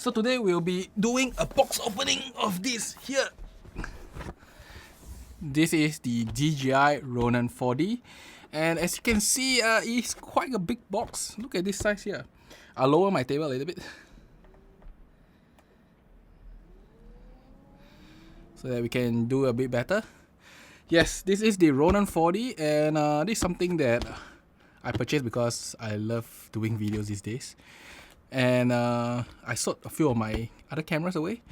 So today we'll be doing a box opening of this here. This is the DJI Ronin 4D, and as you can see, it's quite a big box. Look at this size here. I'll lower my table a little bit so that we can do a bit better. Yes, this is the Ronin 4D, and this is something that I purchased because I love doing videos these days. And I sold a few of my other cameras away.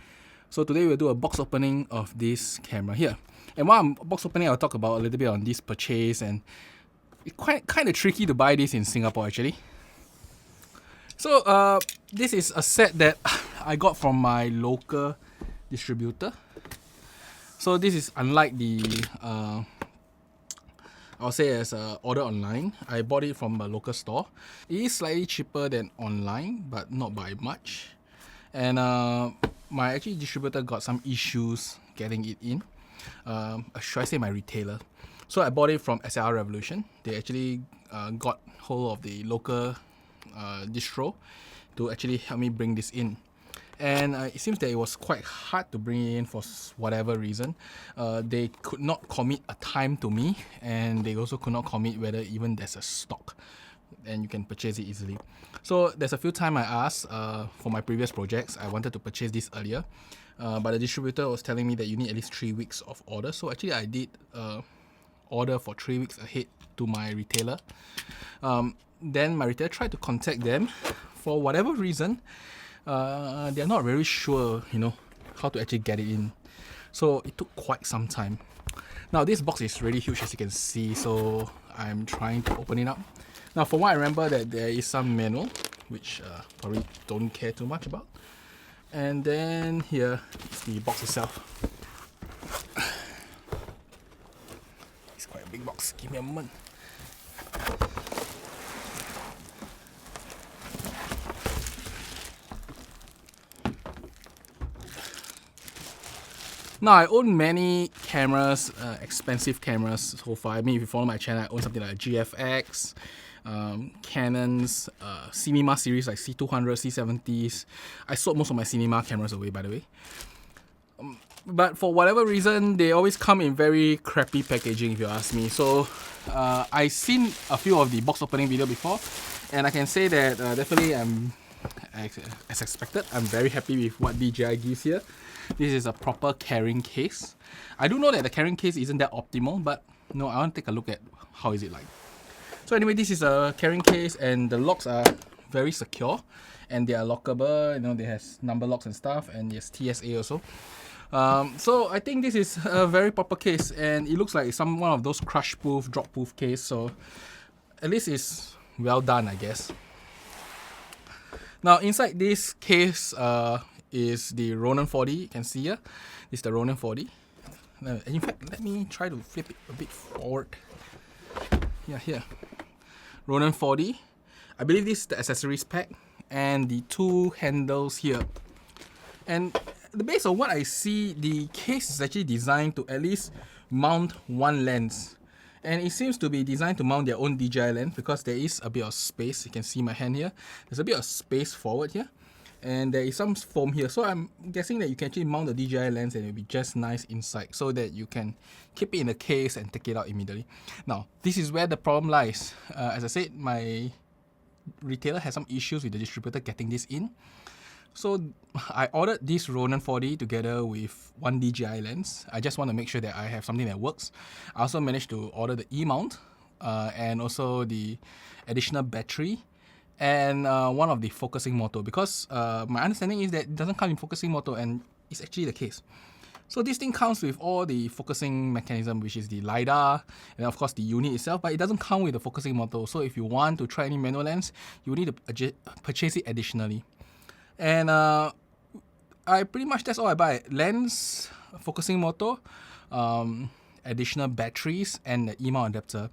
So today we'll do a box opening of this camera here. And while I'm box opening, I'll talk about a little bit on this purchase, and it's kind of tricky to buy this in Singapore actually. So this is a set that I got from my local distributor. So this is unlike the I'll say as order online. I bought it from a local store. It is slightly cheaper than online, but not by much. And my actually distributor got some issues getting it in. Should I say my retailer? So I bought it from SLR Revolution. They actually got hold of the local distro to actually help me bring this in. And it seems that it was quite hard to bring it in for whatever reason. They could not commit a time to me, and they also could not commit whether even there's a stock and you can purchase it easily. So there's a few times I asked for my previous projects. I wanted to purchase this earlier, but the distributor was telling me that you need at least 3 weeks of order. So actually I did order for 3 weeks ahead to my retailer. Then my retailer tried to contact them. For whatever reason, they're not very sure, how to actually get it in. So it took quite some time. Now this box is really huge, as you can see, so I'm trying to open it up. Now from what I remember, that there is some manual, which probably don't care too much about. And then here is the box itself. It's quite a big box. Give me a moment. Now, I own many cameras, expensive cameras so far. I mean, if you follow my channel, I own something like GFX, Canons, cinema series like C200, C70s. I sold most of my cinema cameras away, by the way. But for whatever reason, they always come in very crappy packaging, if you ask me. So, I've seen a few of the box opening video before, and I can say that definitely as expected, I'm very happy with what DJI gives here. This is a proper carrying case. I do know that the carrying case isn't that optimal, but no, I want to take a look at how is it like. So anyway, this is a carrying case, and the locks are very secure, and they are lockable. They have number locks and stuff, and yes, TSA also. So I think this is a very proper case, and it looks like one of those crush-proof, drop-proof case. So at least it's well done, I guess. Now inside this case is the Ronin 4D. You can see here, this is the Ronin 4D. In fact, let me try to flip it a bit forward. Yeah, here, Ronin 4D. I believe this is the accessories pack and the two handles here. And based on what I see, the case is actually designed to at least mount one lens. And it seems to be designed to mount their own DJI lens because there is a bit of space. You can see my hand here. There's a bit of space forward here. And there is some foam here. So I'm guessing that you can actually mount the DJI lens and it'll be just nice inside so that you can keep it in the case and take it out immediately. Now, this is where the problem lies. As I said, my retailer has some issues with the distributor getting this in. So I ordered this Ronin 4D together with one DJI lens. I just want to make sure that I have something that works. I also managed to order the E-mount and also the additional battery and one of the focusing motor, because my understanding is that it doesn't come in focusing motor, and it's actually the case. So this thing comes with all the focusing mechanism, which is the LiDAR and of course the unit itself, but it doesn't come with the focusing motor. So if you want to try any manual lens, you need to purchase it additionally. And I pretty much, that's all I buy. Lens, focusing motor, additional batteries, and the E-mount adapter.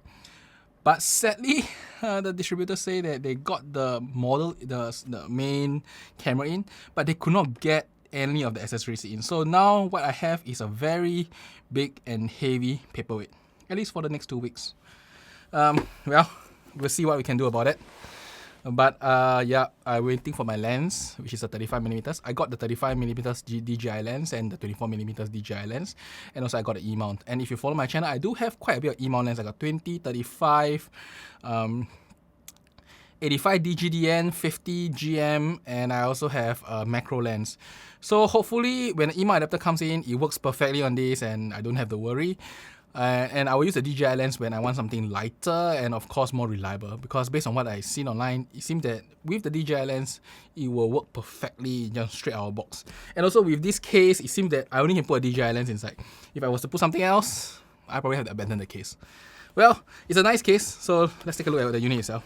But sadly, the distributor say that they got the model, the main camera in, but they could not get any of the accessories in. So now what I have is a very big and heavy paperweight, at least for the next 2 weeks. Well, we'll see what we can do about it. But yeah, I'm waiting for my lens, which is a 35mm. I got the 35mm DJI lens and the 24mm DJI lens, and also I got an E-mount. And if you follow my channel, I do have quite a bit of E-mount lens. I got 20, 35, 85 DGDN, 50 GM, and I also have a macro lens. So hopefully when the E-mount adapter comes in, it works perfectly on this and I don't have to worry. And I will use the DJI lens when I want something lighter and of course more reliable, because based on what I've seen online, it seems that with the DJI lens, it will work perfectly just straight out of the box. And also with this case, it seems that I only can put a DJI lens inside. If I was to put something else, I probably have to abandon the case. Well, it's a nice case, so let's take a look at the unit itself.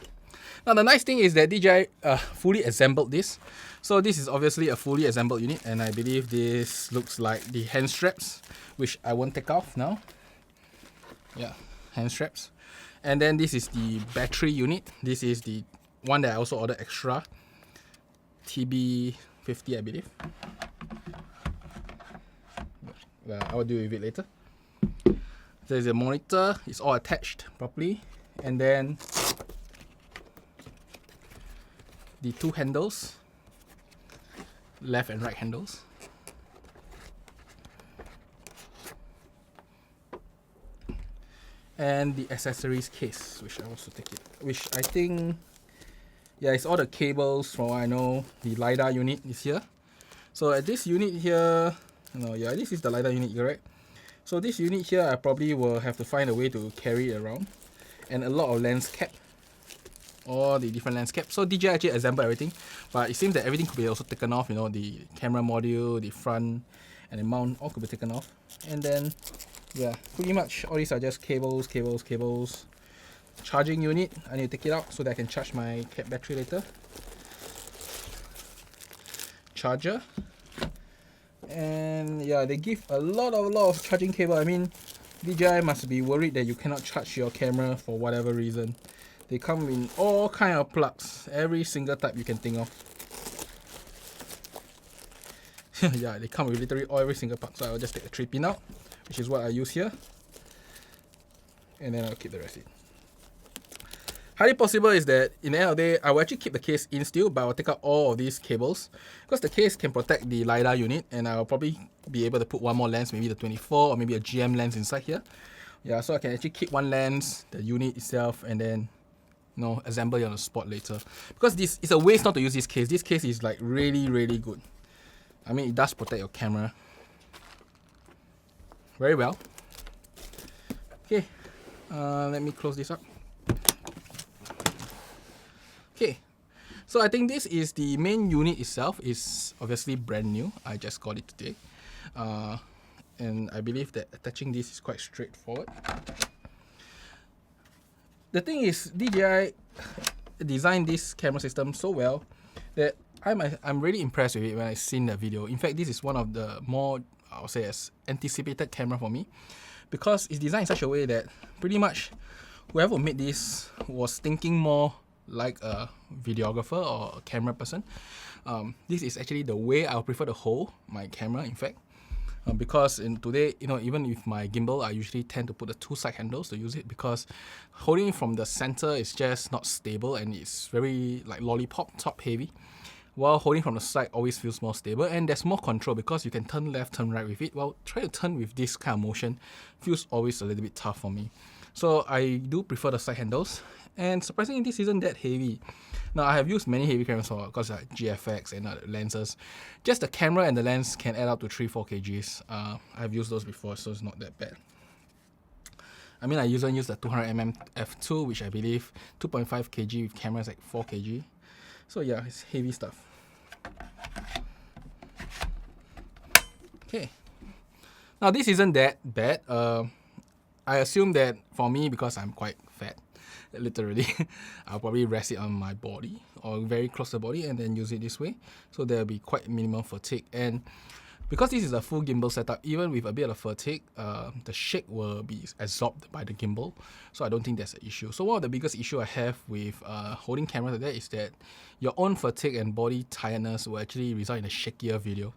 Now the nice thing is that DJI fully assembled this. So this is obviously a fully assembled unit, and I believe this looks like the hand straps, which I won't take off now. Yeah, hand straps. And then this is the battery unit. This is the one that I also ordered extra, TB50 I believe. I will deal with it later. There's a monitor, it's all attached properly. And then the two handles, left and right handles. And the accessories case, which I also take it, which I think, yeah, it's all the cables from what I know. The LiDAR unit is here. So at this unit here, no, yeah, this is the LiDAR unit, correct? So this unit here, I probably will have to find a way to carry it around. And a lot of lens cap, all the different lens caps. So DJI actually assembled everything, but it seems that everything could be also taken off, you know, the camera module, the front, and the mount, all could be taken off. And then, yeah, pretty much all these are just cables. Charging unit, I need to take it out so that I can charge my battery later. Charger. And yeah, they give a lot of charging cable. I mean, DJI must be worried that you cannot charge your camera for whatever reason. They come in all kind of plugs, every single type you can think of. Yeah, they come with literally every single plug. So I'll just take the 3-pin out, which is what I use here. And then I'll keep the rest in. Highly possible is that in the end of the day, I will actually keep the case in still, but I will take out all of these cables because the case can protect the LiDAR unit, and I'll probably be able to put one more lens, maybe the 24 or maybe a GM lens inside here. Yeah, so I can actually keep one lens, the unit itself, and then assemble it on the spot later. Because this is a waste not to use this case. This case is like really good. I mean, it does protect your camera very well. Okay, let me close this up. Okay, so I think this is the main unit itself. Is obviously brand new. I just got it today. And I believe that attaching this is quite straightforward. The thing is, DJI designed this camera system so well that I'm really impressed with it when I seen the video. In fact, this is one of the more, I would say, as anticipated camera for me, because it's designed in such a way that pretty much whoever made this was thinking more like a videographer or a camera person. This is actually the way I would prefer to hold my camera, in fact. Because today, even with my gimbal, I usually tend to put the two side handles to use it, because holding it from the center is just not stable and it's very like lollipop, top heavy. While holding from the side always feels more stable and there's more control because you can turn left, turn right with it. While trying to turn with this kind of motion feels always a little bit tough for me. So I do prefer the side handles, and surprisingly this isn't that heavy. Now I have used many heavy cameras because like GFX and other lenses. Just the camera and the lens can add up to 3-4 kgs. I've used those before, so it's not that bad. I mean, I usually use the 200mm f2, which I believe 2.5 kg with camera is like 4 kg. So yeah, it's heavy stuff. Okay. Now this isn't that bad. I assume that for me, because I'm quite fat, literally, I'll probably rest it on my body or very close to the body and then use it this way. So there'll be quite minimal fatigue. And because this is a full gimbal setup, even with a bit of fatigue, the shake will be absorbed by the gimbal. So I don't think that's an issue. So one of the biggest issue I have with holding camera like that is that your own fatigue and body tiredness will actually result in a shakier video.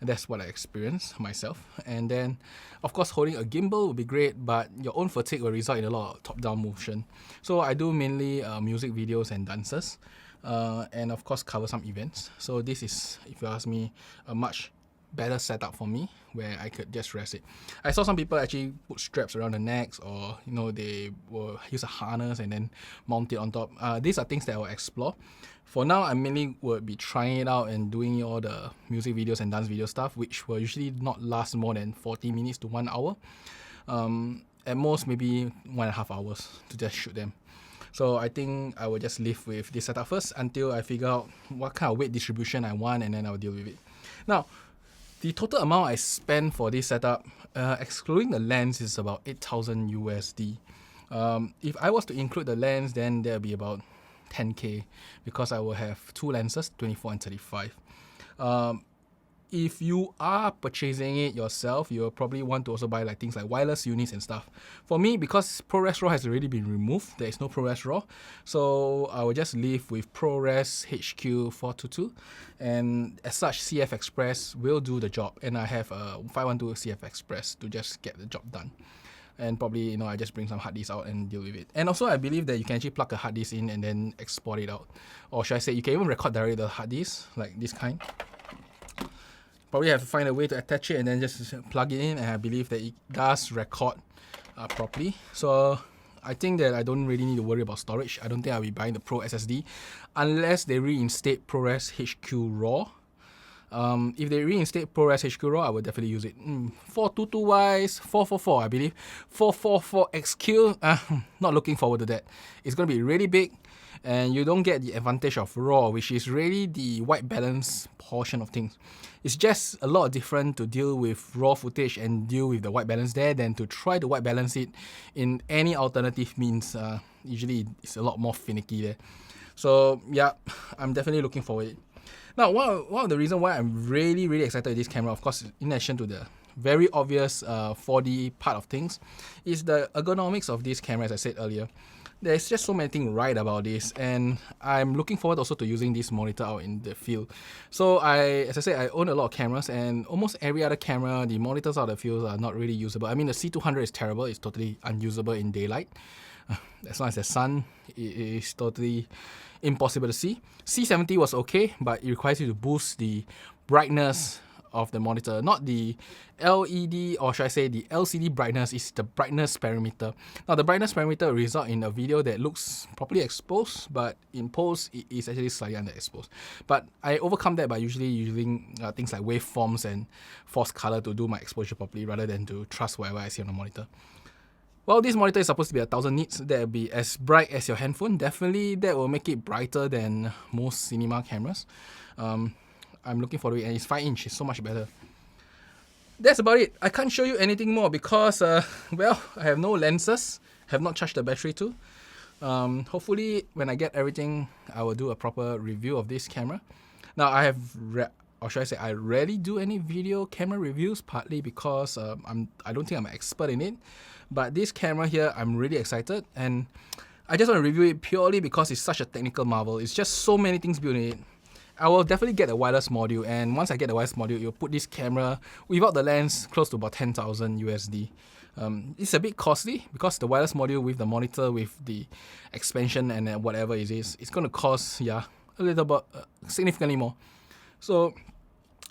And that's what I experienced myself. And then, of course, holding a gimbal would be great, but your own fatigue will result in a lot of top-down motion. So I do mainly music videos and dances. and of course cover some events. So this is, if you ask me, a much better setup for me where I could just rest it. I saw some people actually put straps around the necks, or they will use a harness and then mount it on top. These are things that I will explore. For now, I mainly would be trying it out and doing all the music videos and dance video stuff, which will usually not last more than 40 minutes to 1 hour. At most maybe 1.5 hours to just shoot them. So I think I will just live with this setup first until I figure out what kind of weight distribution I want, and then I'll deal with it. Now, the total amount I spent for this setup, excluding the lens, is about 8,000 USD. If I was to include the lens, then there'll be about 10K, because I will have two lenses, 24 and 35. If you are purchasing it yourself, you'll probably want to also buy like things like wireless units and stuff. For me, because ProRes RAW has already been removed, there is no ProRes RAW, so I will just live with ProRes HQ 422, and as such, CF Express will do the job, and I have a 512 CF Express to just get the job done. And probably, I just bring some hard disks out and deal with it. And also, I believe that you can actually plug a hard disk in and then export it out. Or should I say, you can even record directly the hard disk, like this kind. Probably have to find a way to attach it and then just plug it in, and I believe that it does record properly. So I think that I don't really need to worry about storage. I don't think I'll be buying the Pro SSD unless they reinstate ProRes HQ RAW. If they reinstate ProRes HQ RAW, I will definitely use it. 422 wise, 444 I believe. 444 XQ, not looking forward to that. It's going to be really big, and you don't get the advantage of RAW, which is really the white balance portion of things. It's just a lot different to deal with RAW footage and deal with the white balance there than to try to white balance it in any alternative means. Usually it's a lot more finicky there. So yeah, I'm definitely looking forward to it. Now, one of the reasons why I'm really excited with this camera, of course, in addition to the very obvious 4D part of things, is the ergonomics of this camera, as I said earlier. There's just so many things right about this, and I'm looking forward also to using this monitor out in the field. So as I said, I own a lot of cameras, and almost every other camera, the monitors out of the field are not really usable. I mean, the C200 is terrible. It's totally unusable in daylight. As long as the sun, it is totally impossible to see. C70 was okay, but it requires you to boost the brightness of the monitor, not the LED, or should I say the LCD brightness, is the brightness parameter. Now, the brightness parameter will result in a video that looks properly exposed, but in post, it is actually slightly underexposed. But I overcome that by usually using things like waveforms and force color to do my exposure properly, rather than to trust whatever I see on the monitor. Well, this monitor is supposed to be 1000 nits. That will be as bright as your handphone. Definitely, that will make it brighter than most cinema cameras. I'm looking forward to it, and it's 5-inch. It's so much better. That's about it. I can't show you anything more because, well, I have no lenses. Have not charged the battery too. Hopefully, when I get everything, I will do a proper review of this camera. Now, I rarely do any video camera reviews, partly because I don't think I'm an expert in it. But this camera here, I'm really excited, and I just want to review it purely because it's such a technical marvel. It's just so many things built in it. I will definitely get a wireless module, and once I get the wireless module, you'll put this camera without the lens close to about 10,000 USD. It's a bit costly because the wireless module with the monitor, with the expansion and whatever it is, it's going to cost, a little bit, significantly more. So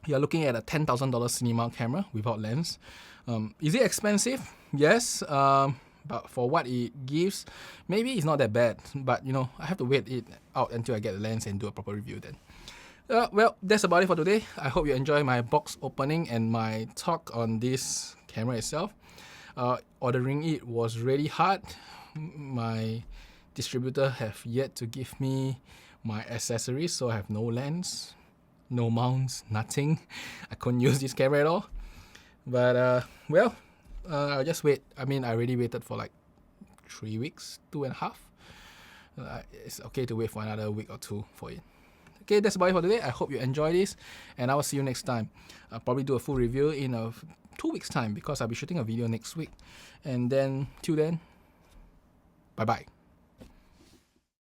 you're looking at a $10,000 cinema camera without lens. Is it expensive? Yes. But for what it gives, maybe it's not that bad. But I have to wait it out until I get the lens and do a proper review then. Well, that's about it for today. I hope you enjoy my box opening and my talk on this camera itself. Ordering it was really hard. My distributor have yet to give me my accessories, so I have no lens, no mounts, nothing. I couldn't use this camera at all. But well, I'll just wait. I mean, I already waited for like 3 weeks, 2.5. It's okay to wait for another week or two for it. Okay, that's about it for today. I hope you enjoy this, and I will see you next time. I'll probably do a full review in 2 weeks' time because I'll be shooting a video next week. And then, till then, bye-bye.